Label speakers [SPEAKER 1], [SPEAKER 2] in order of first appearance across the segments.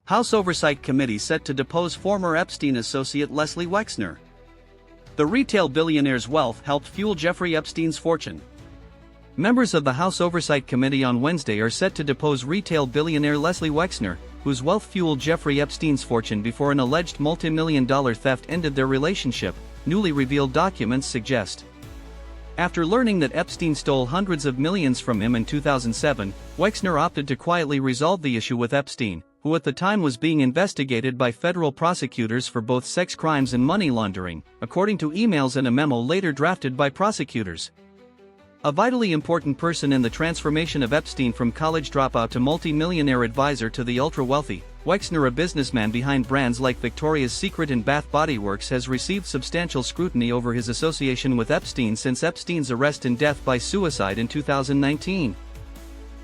[SPEAKER 1] House Oversight Committee set to depose former Epstein associate Leslie Wexner. The retail billionaire's wealth helped fuel Jeffrey Epstein's fortune. Members of the House Oversight Committee on Wednesday are set to depose retail billionaire Leslie Wexner, whose wealth fueled Jeffrey Epstein's fortune before an alleged multi-million-dollar theft ended their relationship, newly revealed documents suggest. After learning that Epstein stole hundreds of millions from him in 2007, Wexner opted to quietly resolve the issue with Epstein, who at the time was being investigated by federal prosecutors for both sex crimes and money laundering, according to emails and a memo later drafted by prosecutors. A vitally important person in the transformation of Epstein from college dropout to multi-millionaire advisor to the ultra-wealthy, Wexner, a businessman behind brands like Victoria's Secret and Bath Body Works, has received substantial scrutiny over his association with Epstein since Epstein's arrest and death by suicide in 2019.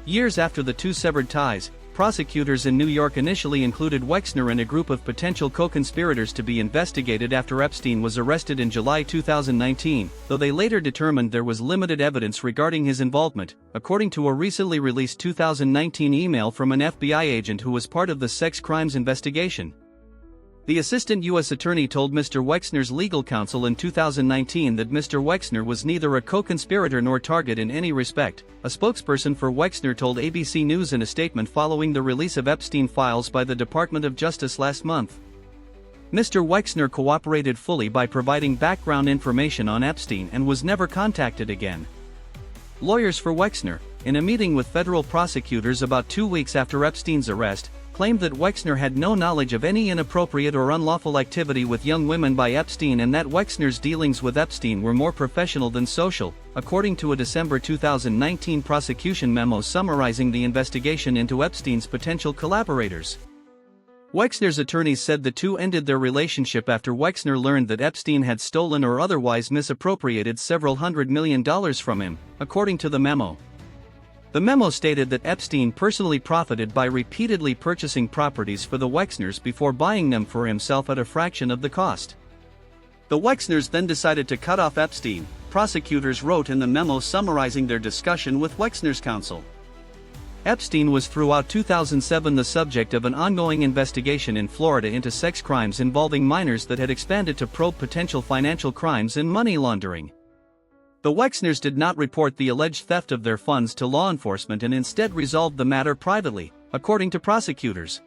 [SPEAKER 1] Years after the two severed ties, prosecutors in New York initially included Wexner in a group of potential co-conspirators to be investigated after Epstein was arrested in July 2019, though they later determined there was limited evidence regarding his involvement, according to a recently released 2019 email from an FBI agent who was part of the sex crimes investigation. The assistant U.S. attorney told Mr. Wexner's legal counsel in 2019 that Mr. Wexner was neither a co-conspirator nor target in any respect, a spokesperson for Wexner told ABC News in a statement following the release of Epstein files by the Department of Justice last month. Mr. Wexner cooperated fully by providing background information on Epstein and was never contacted again. Lawyers for Wexner, in a meeting with federal prosecutors about 2 weeks after Epstein's arrest, claimed that Wexner had no knowledge of any inappropriate or unlawful activity with young women by Epstein and that Wexner's dealings with Epstein were more professional than social, according to a December 2019 prosecution memo summarizing the investigation into Epstein's potential collaborators. Wexner's attorneys said the two ended their relationship after Wexner learned that Epstein had stolen or otherwise misappropriated several $100 million from him, according to the memo. The memo stated that Epstein personally profited by repeatedly purchasing properties for the Wexners before buying them for himself at a fraction of the cost. The Wexners then decided to cut off Epstein, prosecutors wrote in the memo summarizing their discussion with Wexner's counsel. Epstein was throughout 2007 the subject of an ongoing investigation in Florida into sex crimes involving minors that had expanded to probe potential financial crimes and money laundering. The Wexners did not report the alleged theft of their funds to law enforcement and instead resolved the matter privately, according to prosecutors.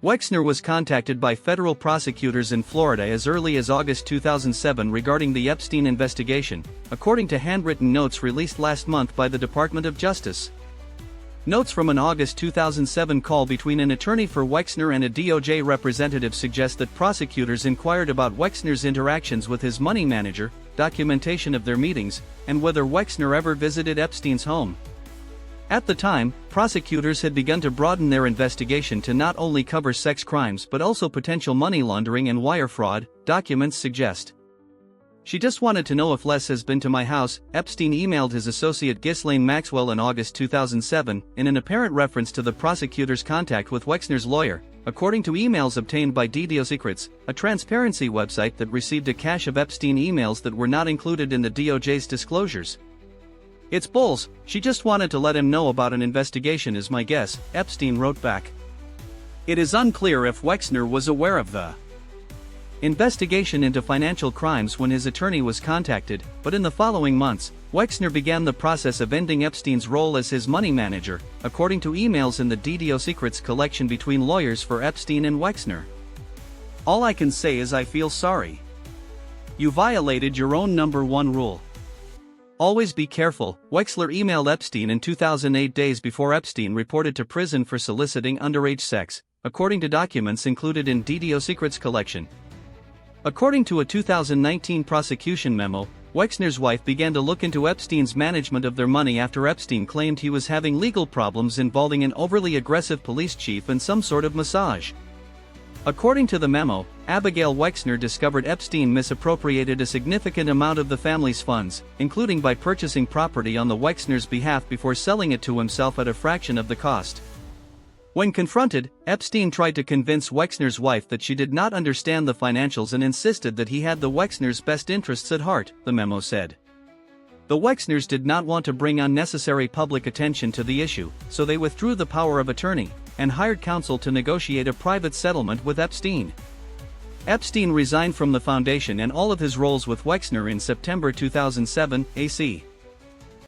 [SPEAKER 1] Wexner was contacted by federal prosecutors in Florida as early as August 2007 regarding the Epstein investigation, according to handwritten notes released last month by the Department of Justice. Notes from an August 2007 call between an attorney for Wexner and a DOJ representative suggest that prosecutors inquired about Wexner's interactions with his money manager, documentation of their meetings, and whether Wexner ever visited Epstein's home. At the time, prosecutors had begun to broaden their investigation to not only cover sex crimes but also potential money laundering and wire fraud, documents suggest. "She just wanted to know if Les has been to my house," Epstein emailed his associate Ghislaine Maxwell in August 2007, in an apparent reference to the prosecutor's contact with Wexner's lawyer, according to emails obtained by Secrets, a transparency website that received a cache of Epstein emails that were not included in the DOJ's disclosures. "It's bulls, she just wanted to let him know about an investigation is my guess," Epstein wrote back. It is unclear if Wexner was aware of the investigation into financial crimes when his attorney was contacted, but in the following months, Wexner began the process of ending Epstein's role as his money manager, according to emails in the Secrets collection between lawyers for Epstein and Wexner. "All I can say is I feel sorry. You violated your own number one rule. Always be careful," Wexner emailed Epstein in 2008, days before Epstein reported to prison for soliciting underage sex, according to documents included in Secrets collection. According to a 2019 prosecution memo, Wexner's wife began to look into Epstein's management of their money after Epstein claimed he was having legal problems involving an overly aggressive police chief and some sort of massage. According to the memo, Abigail Wexner discovered Epstein misappropriated a significant amount of the family's funds, including by purchasing property on the Wexners' behalf before selling it to himself at a fraction of the cost. When confronted, Epstein tried to convince Wexner's wife that she did not understand the financials and insisted that he had the Wexners' best interests at heart, the memo said. The Wexners did not want to bring unnecessary public attention to the issue, so they withdrew the power of attorney, and hired counsel to negotiate a private settlement with Epstein. Epstein resigned from the foundation and all of his roles with Wexner in September 2007 AC.